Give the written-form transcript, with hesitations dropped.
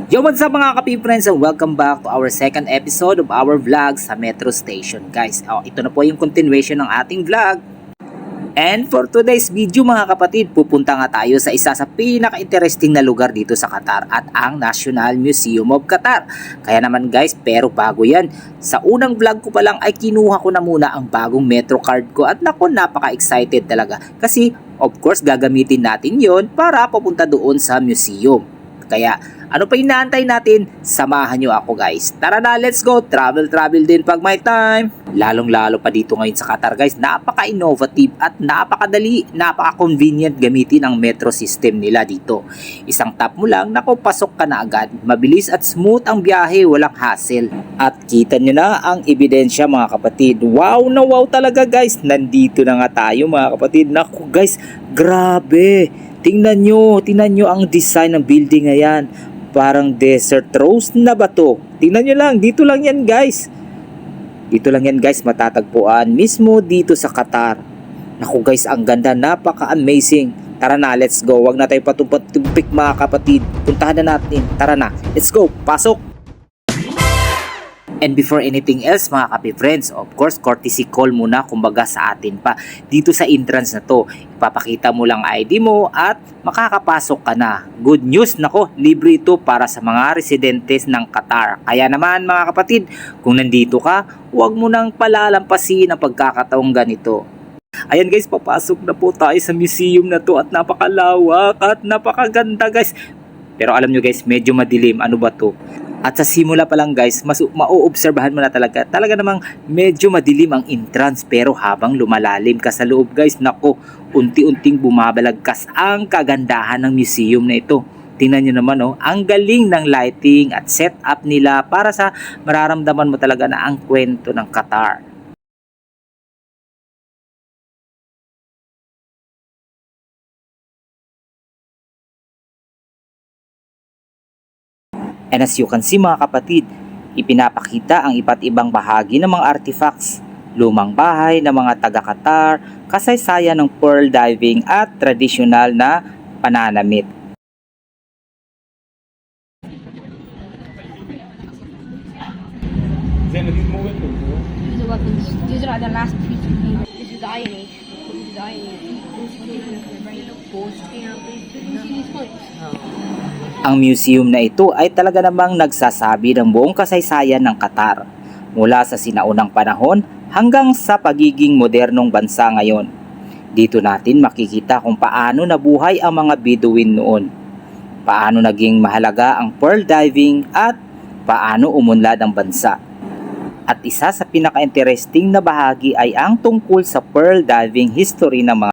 Yo, what's up mga kapi friends, and welcome back to our second episode of our vlog sa Metro Station, guys. Ito na po yung continuation ng ating vlog. And for today's video mga kapatid, pupunta nga tayo sa isa sa pinaka-interesting na lugar dito sa Qatar at ang National Museum of Qatar. Kaya naman guys, pero bago yan, sa unang vlog ko pa lang ay kinuha ko na muna ang bagong Metro card ko at naku, napaka-excited talaga. Kasi of course gagamitin natin yon para papunta doon sa museum. Kaya ano pa inaantay natin? Samahan nyo ako guys. Tara na, let's go! Travel din pag may time. Lalong lalo pa dito ngayon sa Qatar guys. Napaka-innovative at napakadali, napaka-convenient gamitin ang metro system nila dito. Isang tap mo lang, naku, pasok ka na agad. Mabilis at smooth ang biyahe, walang hassle. At kita nyo na ang ebidensya mga kapatid. Wow na wow talaga guys. Nandito na nga tayo mga kapatid. Naku guys, grabe. Tingnan nyo ang design ng building na yan. Parang desert rose na ba to? Tingnan nyo lang, dito lang yan guys. Dito lang yan guys, matatagpuan mismo dito sa Qatar. Naku guys, ang ganda, napaka-amazing. Tara na, let's go. Huwag na tayo patumpik mga kapatid. Puntahan na natin. Tara na, let's go. Pasok! And before anything else mga kapi friends, of course courtesy call muna kumbaga sa atin pa. Dito sa entrance na to, ipapakita mo lang ID mo at makakapasok ka na. Good news, nako, libre ito para sa mga residentes ng Qatar. Kaya naman mga kapatid, kung nandito ka, huwag mo nang palalampasin ang pagkakataong ganito. Ayan guys, papasok na po tayo sa museum na to at napakalawak at napakaganda guys. Pero alam nyo guys, medyo madilim. Ano ba to? At sa simula pa lang guys, mauobserbahan mo na talaga namang medyo madilim ang entrance, pero habang lumalalim ka sa loob guys, nako, unti-unting bumabalagkas ang kagandahan ng museum na ito. Tingnan nyo naman ang galing ng lighting at setup nila para sa mararamdaman mo talaga na ang kwento ng Qatar. And as you can see mga kapatid, ipinapakita ang iba't ibang bahagi ng mga artifacts, lumang bahay ng mga taga-Qatar, kasaysayan ng pearl diving at tradisyonal na pananamit. These are weapons. These are the last piece we need. This is the Iron Age. This is the Iron Age. Ang museum na ito ay talaga namang nagsasabi ng buong kasaysayan ng Qatar, mula sa sinaunang panahon hanggang sa pagiging modernong bansa ngayon. Dito natin makikita kung paano nabuhay ang mga Bedouin noon, paano naging mahalaga ang pearl diving at paano umunlad ang bansa. At isa sa pinaka-interesting na bahagi ay ang tungkol sa pearl diving history ng mga